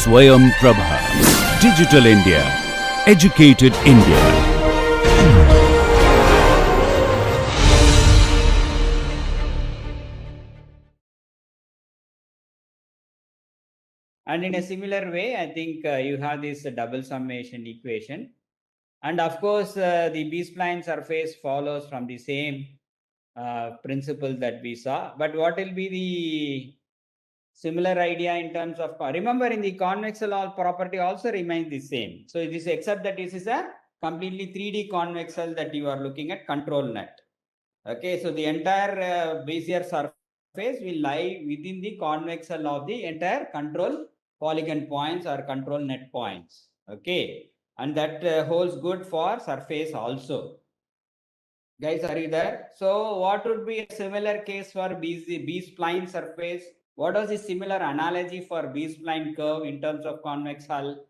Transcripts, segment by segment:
Swayam Prabha. Digital India. Educated India. And in a similar way, I think you have this double summation equation. And of course, the B-spline surface follows from the same principle that we saw. But what will be the similar idea in terms of, remember in the convexal property also remains the same. So this, except that this is a completely 3D convexal that you are looking at control net. Okay, so the entire Bezier surface will lie within the convexal of the entire control polygon points or control net points. Okay, and that holds good for surface also. Guys, are you there? So what would be a similar case for B-spline surface? What was the similar analogy for B-spline curve in terms of convex hull?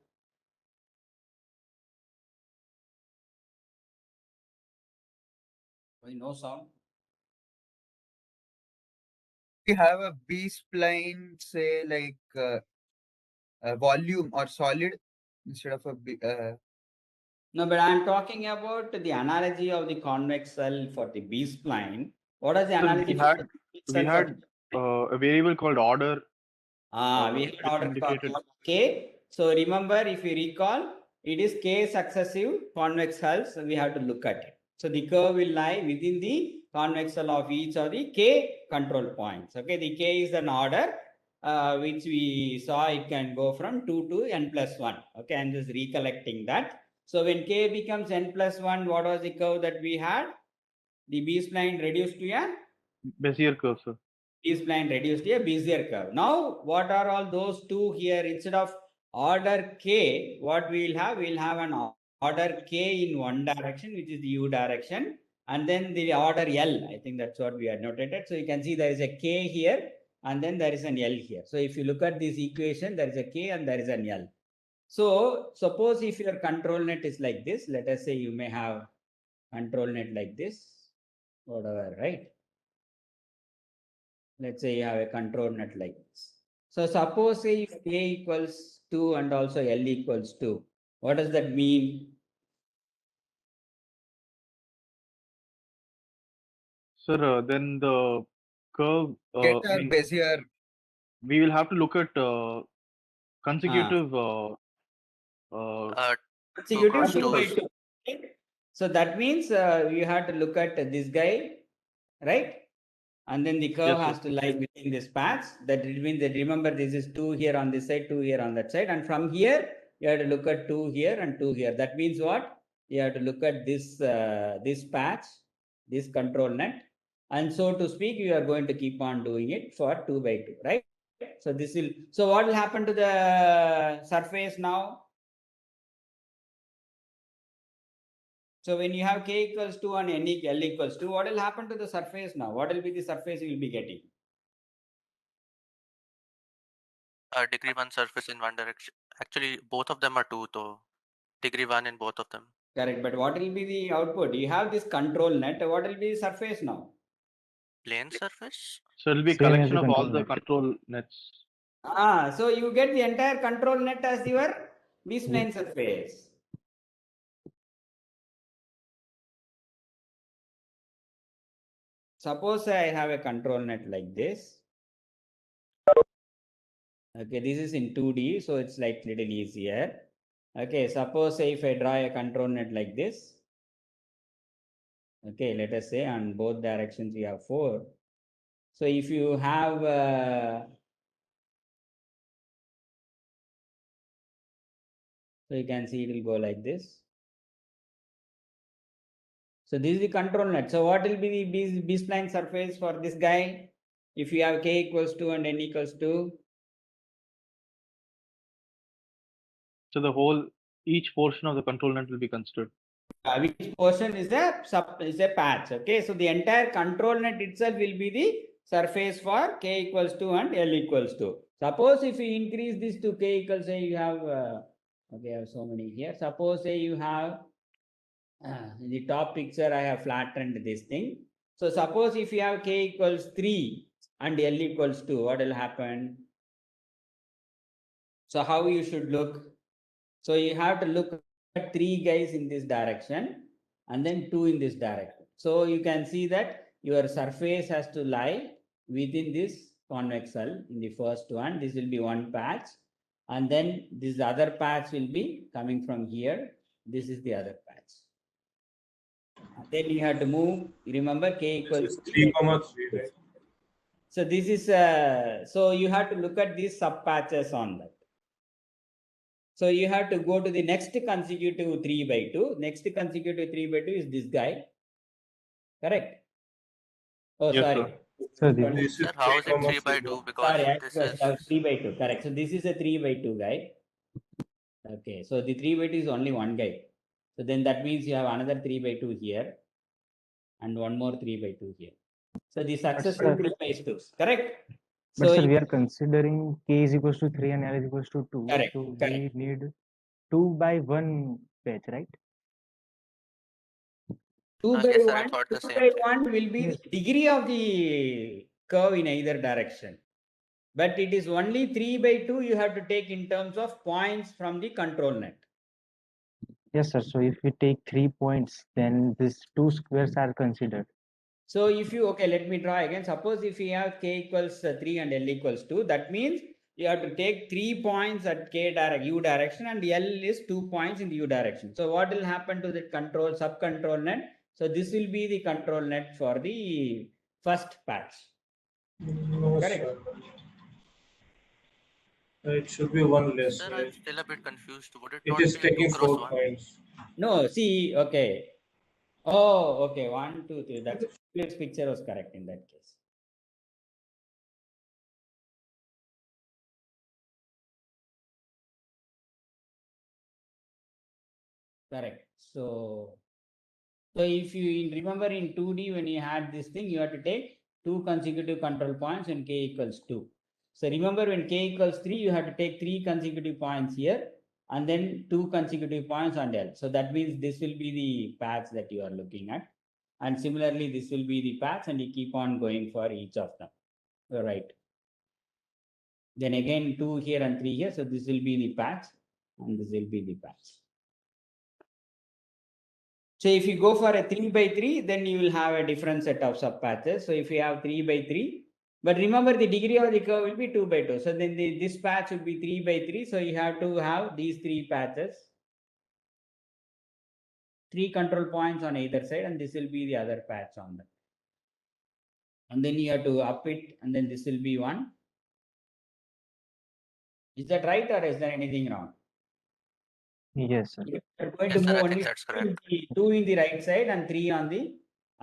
No sound. We have a B-spline, say like a volume or solid instead of a No, but I'm talking about the analogy of the convex hull for the B-spline. What is the analogy? We had a variable called order. We had order called K. So remember, if you recall, it is K successive convex hulls. We have to look at it. So the curve will lie within the convex hull of each of the K control points. Okay, the K is an order which we saw. It can go from 2 to n plus 1. Okay, I'm just recollecting that. So when K becomes n plus 1, what was the curve that we had? The B-spline reduced to a Bezier curve, sir. B-spline reduced to a Bezier curve. Now, what are all those two here? Instead of order K, what we will have? We will have an order K in one direction, which is the U direction, and then the order L. I think that's what we had notated. So you can see there is a K here, and then there is an L here. So if you look at this equation, there is a K and there is an L. So suppose if your control net is like this, let us say you may have control net like this, whatever, right? Let's say you have a control net like this. So suppose say if K equals 2 and also L equals 2, what does that mean? Sir, then the curve, Bezier. we will have to look at consecutive consecutive 2 by 2. So that means you have to look at this guy, right? And then the curve has to lie within this patch. That means that remember this is 2 here on this side, 2 here on that side. And from here, you have to look at 2 here and 2 here. That means what? You have to look at this, this patch, this control net. And so to speak, you are going to keep on doing it for 2 by 2, right? So this will, so what will happen to the surface now? So when you have K equals 2 and L equals 2, what will happen to the surface now? What will be the surface you will be getting? Degree 1 surface in one direction. Actually, both of them are 2, so degree 1 in both of them. Correct, but what will be the output? You have this control net. What will be the surface now? Plane surface? So it will be a collection of all the control nets. So you get the entire control net as your B-spline surface. Suppose I have a control net like this. Okay, this is in 2D, so it's like little easier. Okay, suppose if I draw a control net like this. Okay, let us say on both directions we have 4. So if you have so you can see it will go like this. So this is the control net. So what will be the B-spline surface for this guy? If you have K equals 2 and N equals 2. So the whole, each portion of the control net will be considered. Which portion is a patch. Okay, so the entire control net itself will be the surface for K equals 2 and L equals 2. Suppose if you increase this to K equals, say you have, okay, I have so many here. Suppose say you have, in the top picture, I have flattened this thing. So suppose if you have K equals 3 and L equals 2, what will happen? So how you should look? So you have to look at 3 guys in this direction and then 2 in this direction. So you can see that your surface has to lie within this convex hull in the first one. This will be one patch, and then this other patch will be coming from here. This is the other patch. And then you have to move. Remember, k equals 3,3, right? So this is so you have to look at these sub patches on that. So you have to go to the next consecutive 3/2. Next consecutive 3/2 is this guy. Correct? Oh, Yes, sorry. sir. This is Sir, how is it 3 by 3,3. 2? Because Sorry, I this should is have 3/2. Correct. So this is a 3/2 guy. Okay. So the 3/2 is only one guy. So then that means you have another 3/2 here and one more 3/2 here. So the successive sir- 3/2s. Correct? But So sir, we if- are considering k is equals to 3 and l is equals to 2. Correct, So correct. we need 2 by 1 patch, right? 2 by yes, sir, I 1, thought the 2 same by thing. 1 will be Yes. the degree of the curve in either direction. But it is only 3/2 you have to take in terms of points from the control net. Yes, sir. So if we take 3 points, then these 2 squares are considered. So if you, okay, let me draw again. Suppose if you have k equals 3 and l equals 2, that means you have to take 3 points at u direction and l is 2 points in the u direction. So what will happen to the sub control net? So this will be the control net for the first patch. No, Correct. sir. It should be one less, Sir, I'm right? still a bit confused. Would it It not is be a 2 taking cross 4 1? points. No, see, okay. Oh, okay. 1, 2, 3. That's previous picture was correct in that case. Correct. So if you remember in 2D when you had this thing, you have to take 2 consecutive control points when k equals 2. So remember when k equals 3, you have to take 3 consecutive points here and then 2 consecutive points on L. So that means this will be the patch that you are looking at. And similarly, this will be the patch and you keep on going for each of them. You're right. Then again 2 here and 3 here. So this will be the patch and this will be the patch. So if you go for a 3/3, then you will have a different set of subpatches. So if you have 3/3, but remember the degree of the curve will be 2/2. So then this patch will be 3/3. So you have to have these 3 patches, 3 control points on either side, and this will be the other patch on that. And then you have to up it, and then this will be one. Is that right, or is there anything wrong? Yes, sir. You're going Yes, to sir, move I only think that's correct. 2 in the right side and 3 on the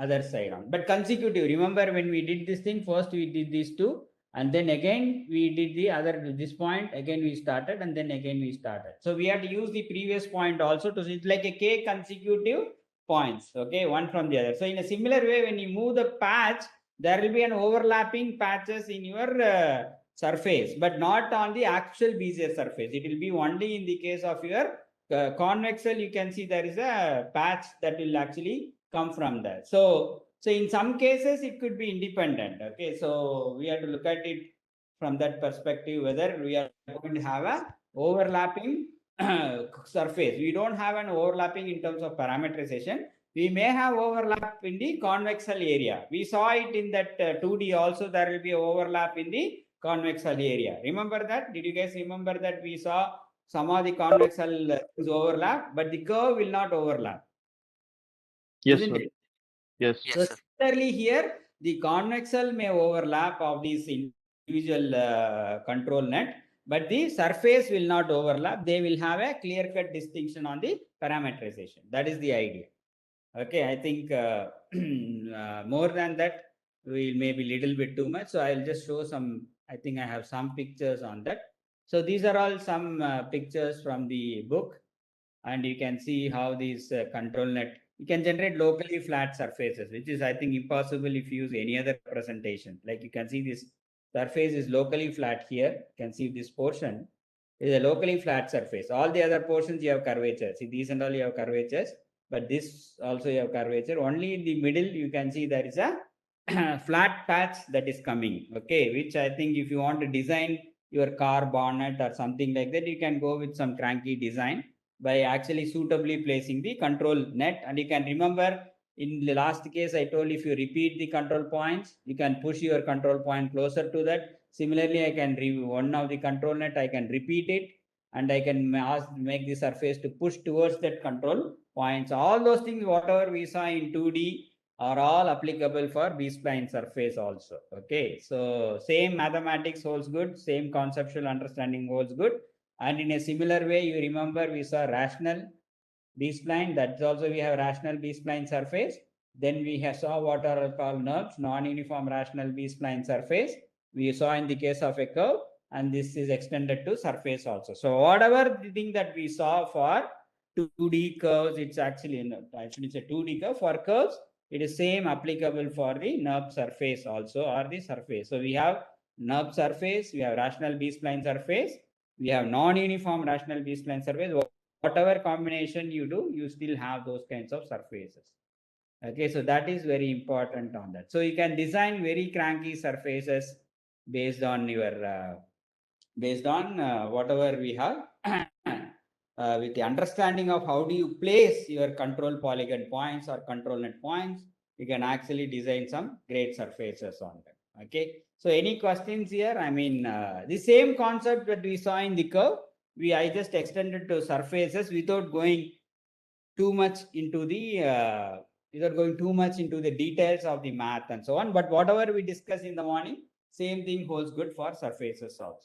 other side on. But consecutive, remember when we did this thing, first we did these 2 and then again we did the other, this point, again we started and then again we started. So we had to use the previous point also to, it's like a k consecutive points, okay, one from the other. So in a similar way, when you move the patch, there will be an overlapping patches in your surface, but not on the actual Bezier surface. It will be only in the case of your convex hull. You can see there is a patch that will actually come from there. So in some cases it could be independent. Okay, so we have to look at it from that perspective, whether we are going to have a overlapping surface. We don't have an overlapping in terms of parameterization. We may have overlap in the convex hull area. We saw it in that 2D also. There will be overlap in the convex hull area. Remember that? Did you guys remember that we saw some of the convex hull is overlap, but the curve will not overlap? Yes, Isn't sir. it? Yes. Yes, So sir. similarly here, the convex hull may overlap of these individual control net, but the surface will not overlap. They will have a clear-cut distinction on the parameterization. That is the idea. Okay, I think more than that, we may be little bit too much. So I'll just show some, I think I have some pictures on that. So these are all some pictures from the book, and you can see how these control net, you can generate locally flat surfaces, which is I think impossible if you use any other representation. Like you can see this surface is locally flat here. You can see this portion is a locally flat surface. All the other portions you have curvature. See these and all you have curvatures, but this also you have curvature. Only in the middle you can see there is a flat patch that is coming. Okay, which I think if you want to design your car bonnet or something like that, you can go with some cranky design by actually suitably placing the control net. And you can remember in the last case, I told if you repeat the control points, you can push your control point closer to that. Similarly, I can one of the control net, I can repeat it and I can make the surface to push towards that control points. All those things, whatever we saw in 2D, are all applicable for B-spline surface also. Okay, so same mathematics holds good, same conceptual understanding holds good. And in a similar way, you remember we saw rational B-spline, that's also we have rational B-spline surface. Then we have saw what are called NURBS, non-uniform rational B-spline surface. We saw in the case of a curve, and this is extended to surface also. So whatever the thing that we saw for 2D curves, it's actually it's a 2D curve. For curves, it is same applicable for the NURB surface also, or the surface. So we have NURB surface, we have rational B-spline surface, we have non-uniform rational B-spline surface. Whatever combination you do, you still have those kinds of surfaces. Okay, so that is very important on that. So you can design very cranky surfaces based on your whatever we have. With the understanding of how do you place your control polygon points or control net points, you can actually design some great surfaces on them. Okay, so any questions here? I mean, the same concept that we saw in the curve, I just extended to surfaces without going too much into the details of the math and so on. But whatever we discussed in the morning, same thing holds good for surfaces also.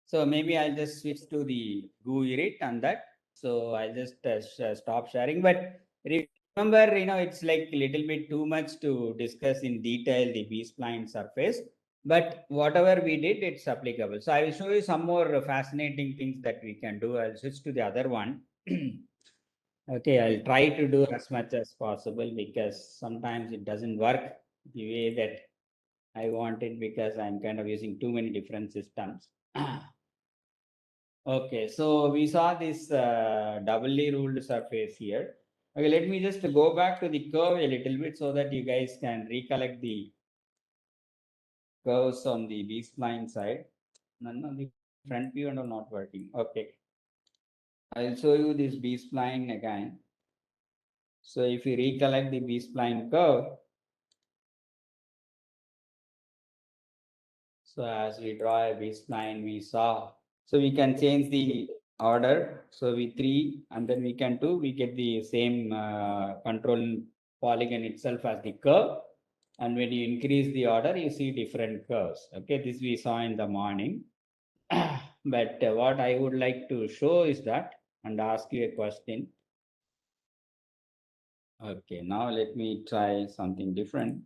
So maybe I'll just switch to the GUI on that. So I'll just stop sharing. But remember, it's like a little bit too much to discuss in detail the B-spline surface. But whatever we did, it's applicable. So I will show you some more fascinating things that we can do. I'll switch to the other one. Okay, I'll try to do as much as possible because sometimes it doesn't work the way that I want it because I'm kind of using too many different systems. Okay, so we saw this doubly ruled surface here. Okay, let me just go back to the curve a little bit so that you guys can recollect the curves on the B-spline side. None of the front view and all not working. Okay, I'll show you this B-spline again. So if you recollect the B-spline curve, so as we draw a B-spline, we saw, so we can change the order. So we 3 and then we can 2, we get the same control polygon itself as the curve. And when you increase the order, you see different curves. Okay, this we saw in the morning. But what I would like to show is that, and ask you a question. Okay, now let me try something different.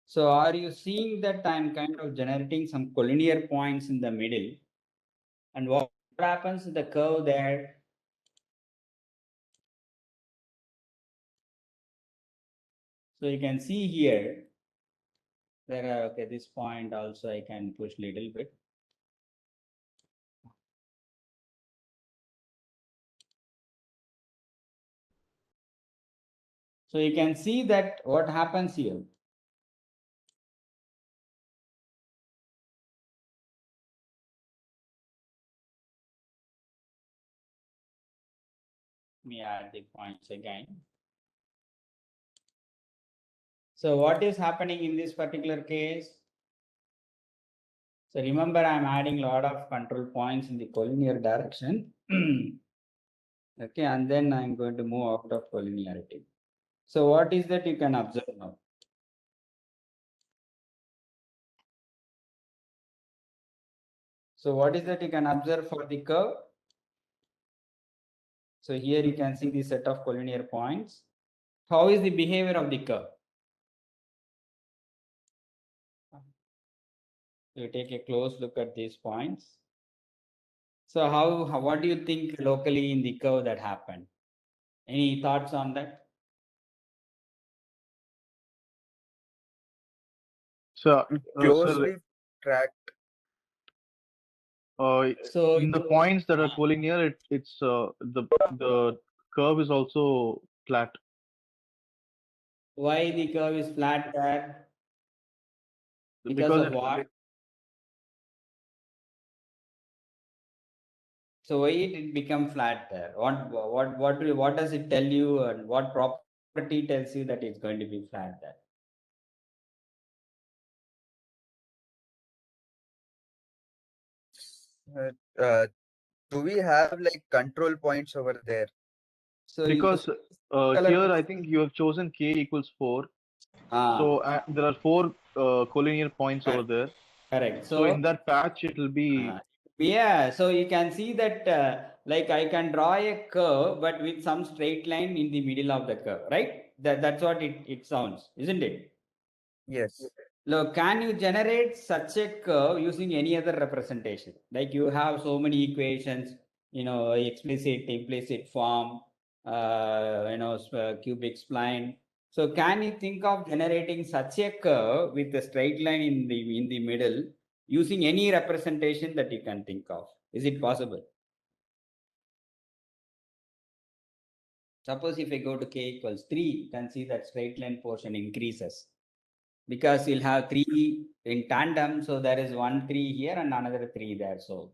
So are you seeing that I'm kind of generating some collinear points in the middle? And what happens to the curve there? So you can see here, there are, okay, this point also I can push a little bit. So you can see that what happens here. Let me add the points again. So what is happening in this particular case? So remember, I'm adding a lot of control points in the collinear direction. Okay, and then I'm going to move out of collinearity. So what is that you can observe now? So what is that you can observe for the curve? So here you can see the set of collinear points. How is the behavior of the curve? You take a close look at these points. So what do you think locally in the curve that happened? Any thoughts on that? So, closely tracked. So in the points that are collinear, it's the curve is also flat. why the curve is flat there? Because Because of what? So why it become flat there? What does it tell you, and what property tells you that it's going to be flat there? Uh, do we have like control points over there? So because here I think you have chosen k equals 4. So there are 4 collinear points over there. correct. So in that patch, it will be yeah, so you can see that like I can draw a curve, but with some straight line in the middle of the curve, right? That's what it sounds, isn't it? Yes. Look, can you generate such a curve using any other representation? Like you have so many equations, explicit, implicit form, cubic spline. So can you think of generating such a curve with a straight line in the middle using any representation that you can think of? Is it possible? Suppose if I go to k equals 3, you can see that straight line portion increases, because you'll have 3 in tandem. So there is 1 3 here and another 3 there. So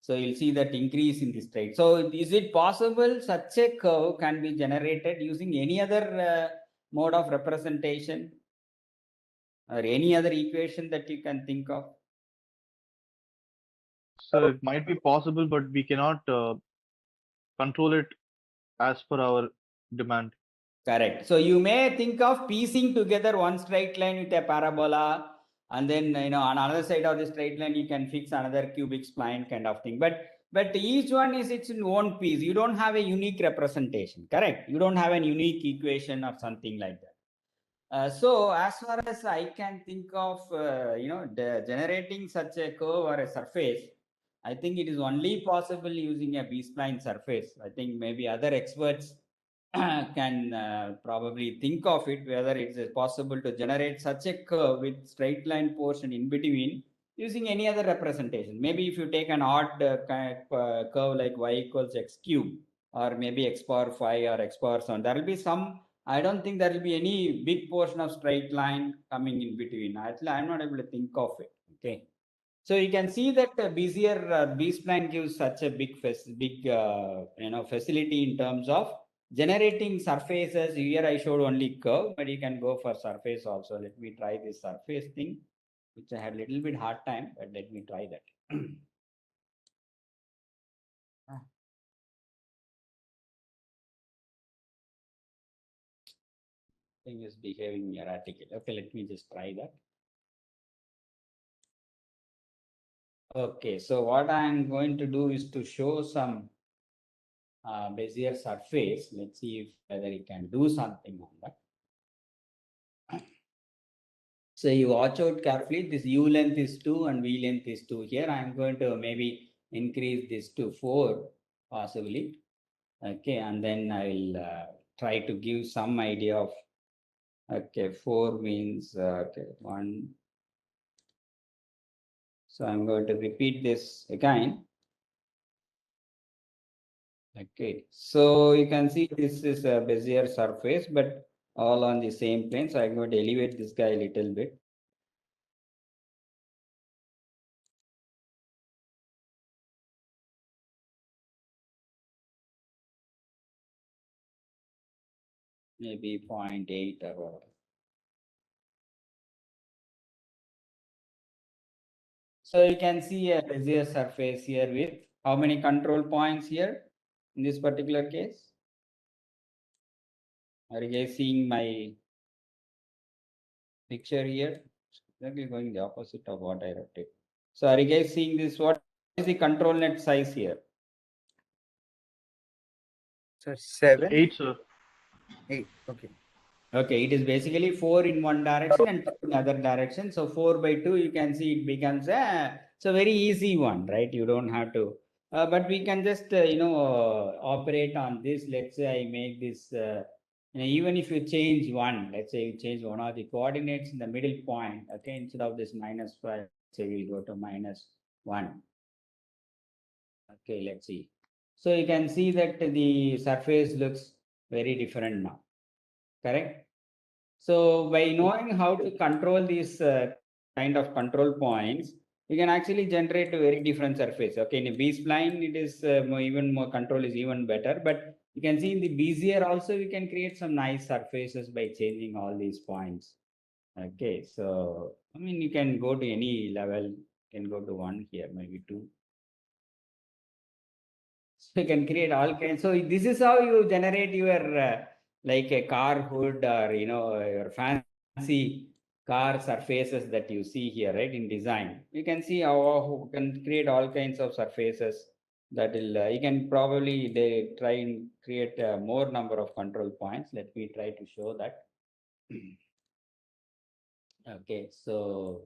you'll see that increase in the straight. So is it possible such a curve can be generated using any other mode of representation or any other equation that you can think of? so it might be possible, but we cannot control it as per our demand. Correct. So you may think of piecing together one straight line with a parabola, and then on another side of the straight line you can fix another cubic spline kind of thing. But each one is its own piece. You don't have a unique representation. Correct. You don't have a unique equation or something like that. So as far as I can think of, generating such a curve or a surface, I think it is only possible using a B-spline surface. I think maybe other experts can probably think of it, whether it is possible to generate such a curve with straight line portion in between using any other representation. Maybe if you take an odd curve like y equals x cube, or maybe x power 5 or x power 7, there will be some. I don't think there will be any big portion of straight line coming in between. Actually, I'm not able to think of it. Okay. So you can see that Bezier B-spline gives such a big facility in terms of generating surfaces. Here I showed only curve, but you can go for surface also. Let me try this surface thing, which I had a little bit hard time, but let me try that. Thing is behaving erratically. Okay, let me just try that. Okay, so what I'm going to do is to show some Bezier surface. Let's see if whether it can do something on that. So you watch out carefully. This U length is 2 and V length is 2 here. I'm going to maybe increase this to 4 possibly. Okay, and then I'll try to give some idea of, okay, 4 means, okay, 1. So I'm going to repeat this again. Okay, so you can see this is a Bezier surface, but all on the same plane. So I'm going to elevate this guy a little bit. Maybe 0.8 or whatever. So you can see a Bezier surface here with how many control points here in this particular case? Are you guys seeing my picture here? Exactly going the opposite of what I wrote it. So are you guys seeing this? What is the control net size here? So 7, 8, sir. 8. Okay. Okay, it is basically 4 in one direction and 2 in other direction. So 4 by 2, you can see it becomes it's a very easy one, right? You don't have to, but we can just, operate on this. Let's say I make this even if you change one, let's say you change one of the coordinates in the middle point, okay, instead of this -5, say we'll go to -1. Okay, let's see. So you can see that the surface looks very different now, correct? So by knowing how to control these kind of control points, you can actually generate a very different surface. Okay, in a B-spline, it is even more control is even better. But you can see in the Bezier also, we can create some nice surfaces by changing all these points. Okay, so I mean, you can go to any level. You can go to 1 here, maybe 2. So you can create all kinds. So this is how you generate your like a car hood or your fancy car surfaces that you see here, right? In design, you can see how you can create all kinds of surfaces that will you can probably they try and create more number of control points. Let me try to show that. Okay, so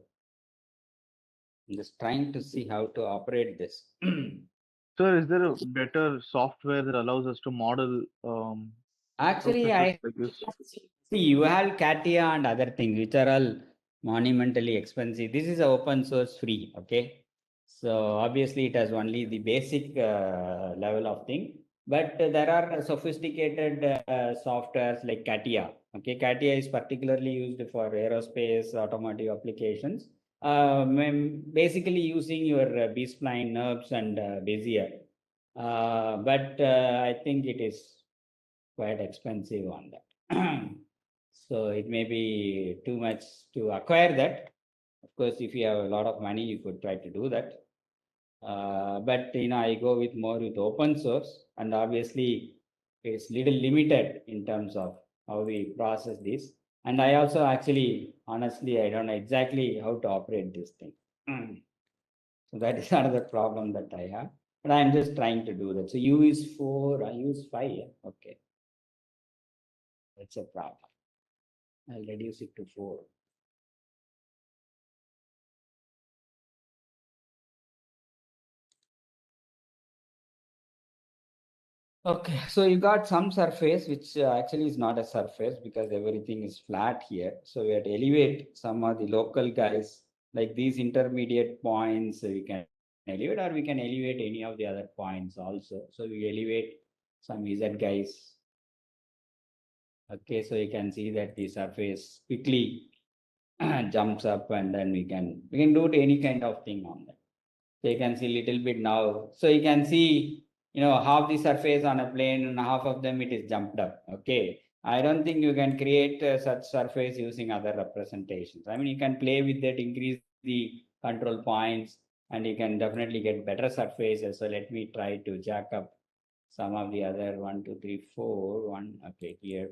I'm just trying to see how to operate this. Sir, is there a better software that allows us to model Actually, surfaces I like this? see you have Katia and other things which are all monumentally expensive. This is a open source free, okay. So obviously it has only the basic level of thing, but there are sophisticated softwares like Katia. Okay, Katia is particularly used for aerospace, automotive applications. Basically using your B-spline, NURBS, and Bezier. But I think it is quite expensive on that. So it may be too much to acquire that. Of course, if you have a lot of money, you could try to do that. But I go with more with open source, and obviously it's little limited in terms of how we process this. And I also actually, honestly, I don't know exactly how to operate this thing. So that is another problem that I have. But I'm just trying to do that. So U is 4, I use 5. Yeah? Okay. That's a problem. I'll reduce it to 4. Okay, so you got some surface which actually is not a surface because everything is flat here. So we have to elevate some of the local guys, like these intermediate points we can elevate, or we can elevate any of the other points also. So we elevate some Z guys. Okay, so you can see that the surface quickly jumps up, and then we can do any kind of thing on that. So you can see little bit now. So you can see, half the surface on a plane and half of them it is jumped up. Okay. I don't think you can create such surface using other representations. I mean, you can play with that, increase the control points, and you can definitely get better surfaces. So let me try to jack up some of the other 1, 2, 3, 4, 1. Okay, here.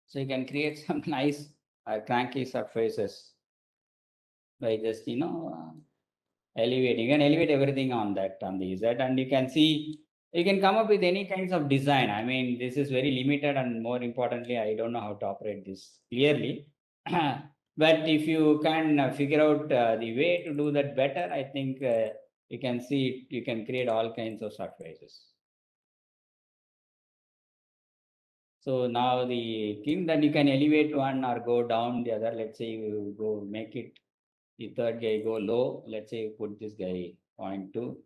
So you can create some nice cranky surfaces by just, elevating. You can elevate everything on that, on the Z, and you can see, you can come up with any kinds of design. I mean, this is very limited, and more importantly, I don't know how to operate this clearly. But if you can figure out the way to do that better, I think you can see you can create all kinds of surfaces. So now the thing that you can elevate one or go down the other. Let's say you go make it the third guy go low. Let's say you put this guy 0.2.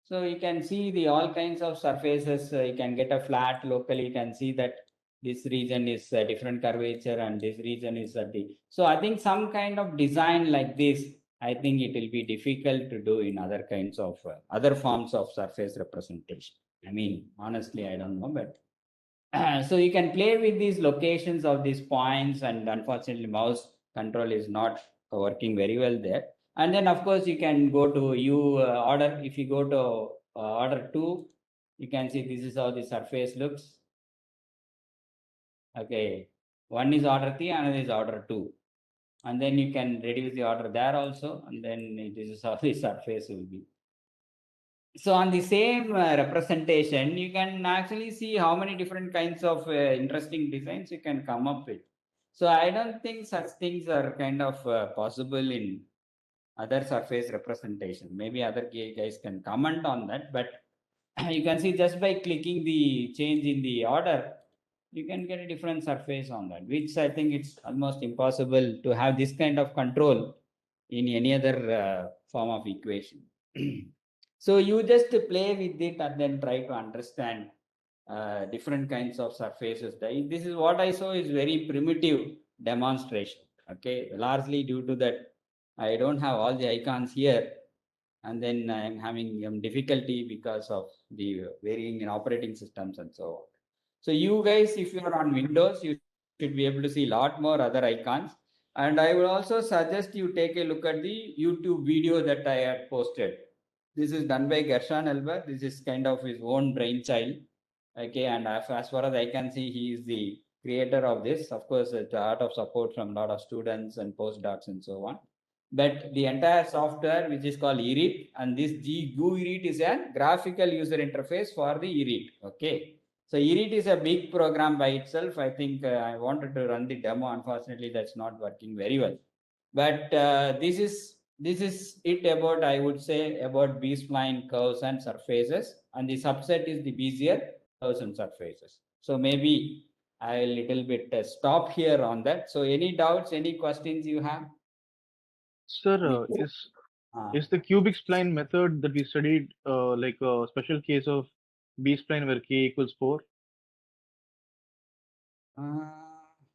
So you can see the all kinds of surfaces. You can get a flat locally. You can see that this region is a different curvature and this region is a D. So I think some kind of design like this, I think it will be difficult to do in other kinds of other forms of surface representation. I mean, honestly, I don't know, but so you can play with these locations of these points, and unfortunately mouse control is not working very well there. And then of course you can go to order. If you go to order 2, you can see this is how the surface looks. Okay, one is order 3, another is order 2, and then you can reduce the order there also, and then this is how the surface will be. So on the same representation, you can actually see how many different kinds of interesting designs you can come up with. So I don't think such things are kind of possible in other surface representation. Maybe other guys can comment on that, but you can see just by clicking the change in the order, you can get a different surface on that, which I think it's almost impossible to have this kind of control in any other form of equation. So you just play with it and then try to understand different kinds of surfaces. This is what I saw is very primitive demonstration. Okay, largely due to that I don't have all the icons here, and then I'm having difficulty because of the varying in operating systems and so on. So you guys, if you are on Windows, you should be able to see a lot more other icons. And I would also suggest you take a look at the YouTube video that I had posted. This is done by Gershon Elber. This is kind of his own brainchild. Okay, and as far as I can see, he is the creator of this. Of course, it's a lot of support from a lot of students and postdocs and so on. But the entire software, which is called ERIT, and this GUIRIT is a graphical user interface for the ERIT. Okay, so ERIT is a big program by itself. I think I wanted to run the demo. Unfortunately, that's not working very well. But this is it about, I would say, about B-spline curves and surfaces, and the subset is the Bezier curves and surfaces. So maybe I'll little bit stop here on that. So any doubts, any questions you have? Sir, is the cubic spline method that we studied like a special case of B spline where k equals 4?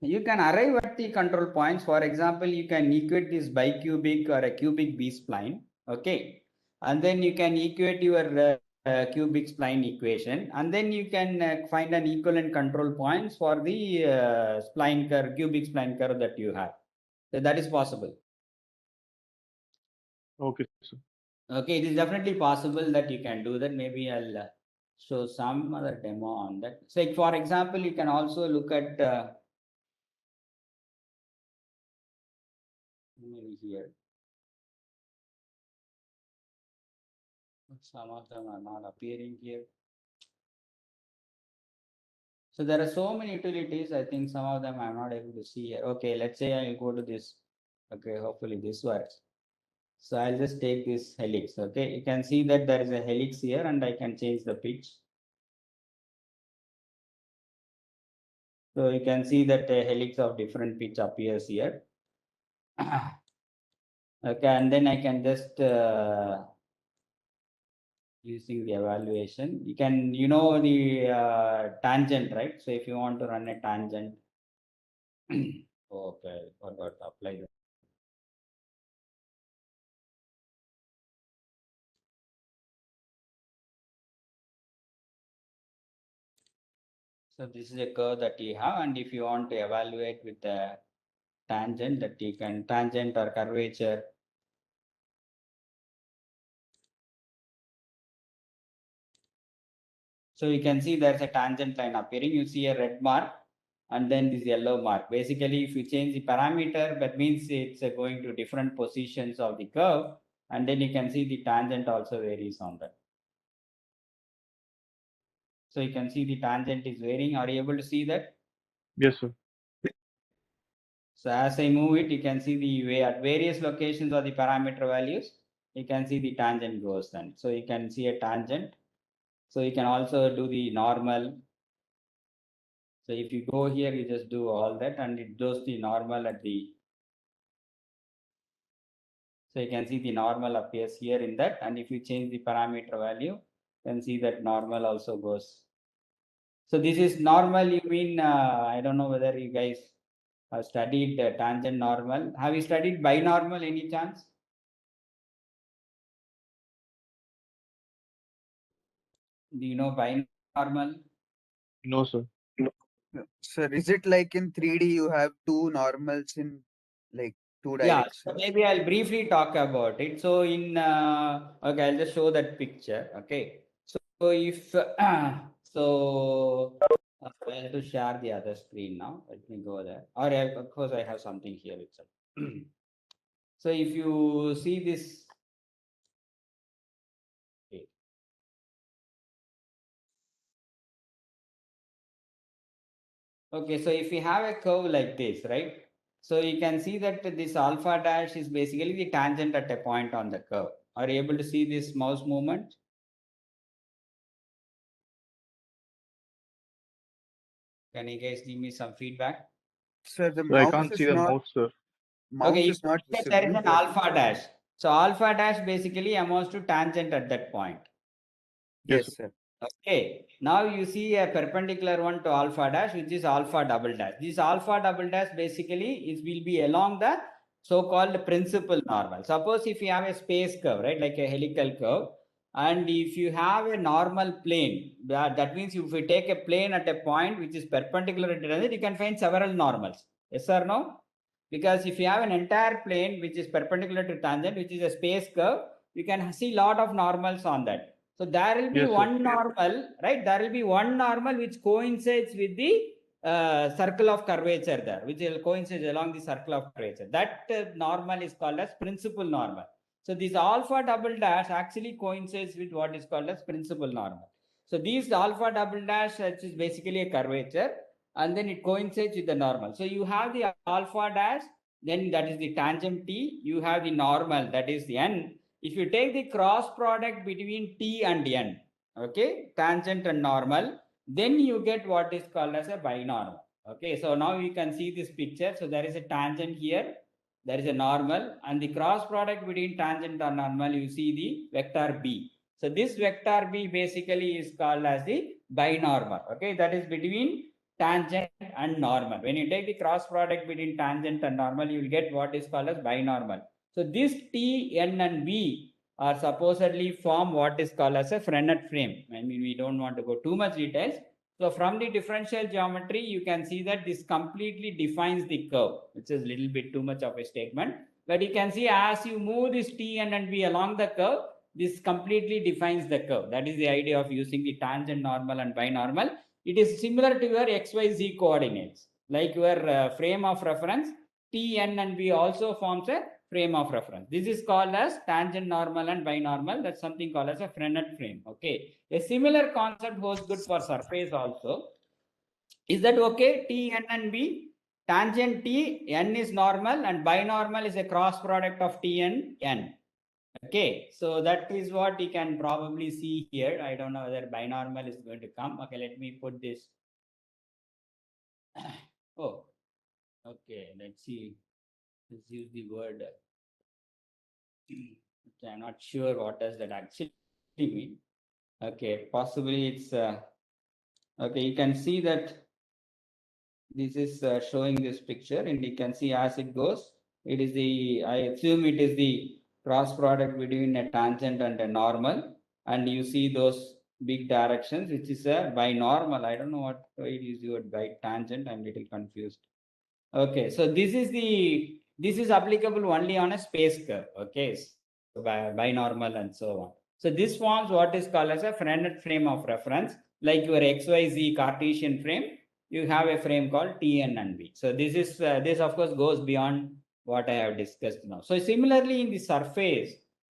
You can arrive at the control points. For example, you can equate this bicubic or a cubic B-spline, okay, and then you can equate your cubic spline equation, and then you can find an equivalent control points for the spline curve, cubic spline curve that you have. So that is possible. Okay, sir. Okay, it is definitely possible that you can do that. Maybe I'll show some other demo on that. So, for example, you can also look at maybe here. Some of them are not appearing here. So there are so many utilities. I think some of them I'm not able to see here. Okay, let's say I'll go to this. Okay, hopefully this works. So I'll just take this helix. Okay, you can see that there is a helix here, and I can change the pitch. So you can see that a helix of different pitch appears here. Okay, and then I can just using the evaluation, you can, the tangent, right? So if you want to run a tangent, okay, I forgot to apply that. So this is a curve that you have, and if you want to evaluate with the tangent, that you can tangent or curvature. So you can see there's a tangent line appearing. You see a red mark and then this yellow mark. Basically, if you change the parameter, that means it's going to different positions of the curve, and then you can see the tangent also varies on that. So you can see the tangent is varying. Are you able to see that? Yes, sir. So as I move it, you can see the way at various locations of the parameter values, you can see the tangent goes then. So you can see a tangent. So you can also do the normal. So if you go here, you just do all that and it does the normal at the. So you can see the normal appears here in that. And if you change the parameter value, you can see that normal also goes. So this is normal, you mean, I don't know whether you guys have studied tangent normal. Have you studied binormal any chance? Do you know binormal? No, sir. Sir, is it like in 3D you have two normals in like two Yeah, so directions? maybe I'll briefly talk about it. So in okay, I'll just show that picture. Okay, so if so, I have to share the other screen now. Let me go there. Or of course, I have something here itself. So if you see this, okay. Okay, so if you have a curve like this, right? So you can see that this alpha dash is basically the tangent at a point on the curve. Are you able to see this mouse movement? Can you guys give me some feedback? Sir, the So I mouse can't see is the not mouse, sir. Okay, you is not can see that there is visible. an But alpha dash. So alpha dash basically amounts to tangent at that point. Yes, yes, sir. Okay, now you see a perpendicular one to alpha dash, which is alpha double dash. This alpha double dash basically is will be along the so-called principal normal. Suppose if you have a space curve, right, like a helical curve, and if you have a normal plane, that means if we take a plane at a point which is perpendicular to it, you can find several normals. Yes or no? Because if you have an entire plane which is perpendicular to tangent, which is a space curve, you can see lot of normals on that. So there will be Yes, sir. one normal, right? There will be one normal which coincides with the circle of curvature there, which will coincide along the circle of curvature. That normal is called as principal normal. So this alpha double dash actually coincides with what is called as principal normal. So these alpha double dash, which is basically a curvature, and then it coincides with the normal. So you have the alpha dash, then that is the tangent t. You have the normal, that is the n. If you take the cross product between t and n, okay, tangent and normal, then you get what is called as a binormal. Okay, so now you can see this picture. So there is a tangent here, there is a normal, and the cross product between tangent and normal, you see the vector b. So this vector b basically is called as the binormal. Okay, that is between tangent and normal. When you take the cross product between tangent and normal, you will get what is called as binormal. So this T, N and B are supposedly form what is called as a Frenet frame. I mean, we don't want to go too much details. So from the differential geometry, you can see that this completely defines the curve, which is a little bit too much of a statement. But you can see as you move this T, N and B along the curve, this completely defines the curve. That is the idea of using the tangent normal and binormal. It is similar to your XYZ coordinates, like your frame of reference. T, N and B also forms a frame of reference. This is called as tangent normal and binormal. That's something called as a Frenet frame. Okay. A similar concept holds good for surface also. Is that okay? T, N and B. Tangent T, N is normal and binormal is a cross product of T and N. Okay, so that is what you can probably see here. I don't know whether binormal is going to come. Okay, let me put this. Oh, okay, let's see. Let's use the word. Okay, I'm not sure what does that actually mean. Okay, possibly it's okay. You can see that this is showing this picture, and you can see as it goes. It is the, I assume it is the cross product between a tangent and a normal, and you see those big directions, which is a binormal. I don't know what it is your by tangent. I'm a little confused. Okay, so this is applicable only on a space curve. Okay, so binormal and so on. So this forms what is called as a Frenet frame of reference, like your XYZ Cartesian frame. You have a frame called Tn and B. So this is this of course goes beyond what I have discussed now. So similarly in the surface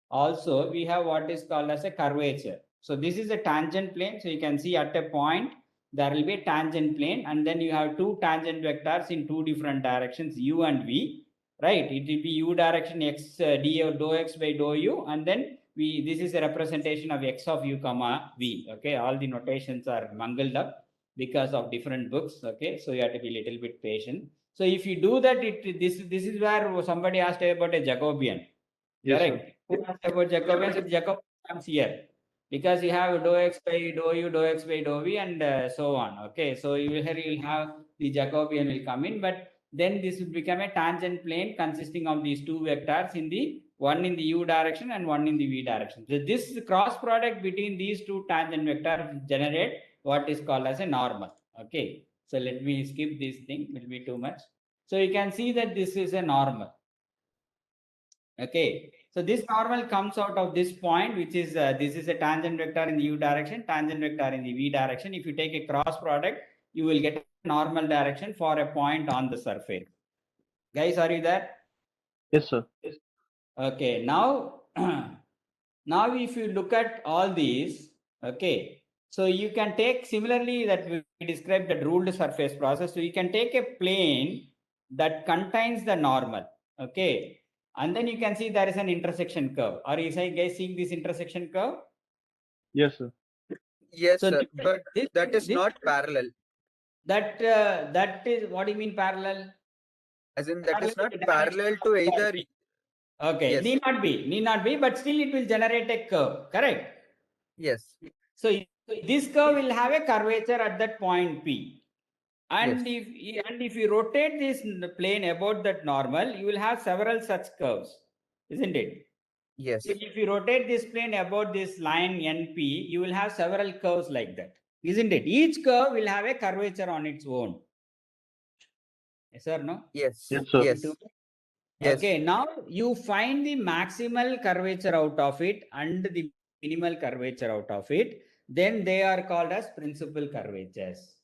also we have what is called as a curvature. So this is a tangent plane. So you can see at a point there will be a tangent plane, and then you have two tangent vectors in two different directions, u and v, right? It will be u direction x dou x by dou u, and then this is a representation of x of u comma v. Okay, all the notations are mangled up because of different books. Okay, so you have to be a little bit patient. So if you do that, this is where somebody asked about a Jacobian. Yes, sir. Correct. Who asked about Jacobian? So Jacobian comes here because you have dou x by dou u, dou x by dou v, and so on. Okay, so here you will have the Jacobian will come in, but then this will become a tangent plane consisting of these two vectors in the one in the u direction and one in the v direction. So this cross product between these two tangent vectors generate what is called as a normal. Okay, so let me skip this thing, it will be too much. So you can see that this is a normal. Okay, so this normal comes out of this point, which is this is a tangent vector in the u direction, tangent vector in the v direction. If you take a cross product, you will get a normal direction for a point on the surface. Guys, are you there? Yes, sir. Okay, now now if you look at all these, okay, so you can take similarly that we described the ruled surface process. So you can take a plane that contains the normal. Okay. And then you can see there is an intersection curve. Are you guys seeing this intersection curve? Yes, sir. Yes, So sir. But that is not parallel. That is, what do you mean parallel? As in, that is not Parallel to the parallel to either. Okay, Yes. need not be, but still it will generate a curve, correct? Yes. So this curve will have a curvature at that point P. And Yes. if you rotate this plane about that normal, you will have several such curves, isn't it? Yes. If you rotate this plane about this line NP, you will have several curves like that, isn't it? Each curve will have a curvature on its own. Yes or no? Yes. Yes, sir. Yes. Yes. Okay, now you find the maximal curvature out of it and the minimal curvature out of it. Then they are called as principal curvatures.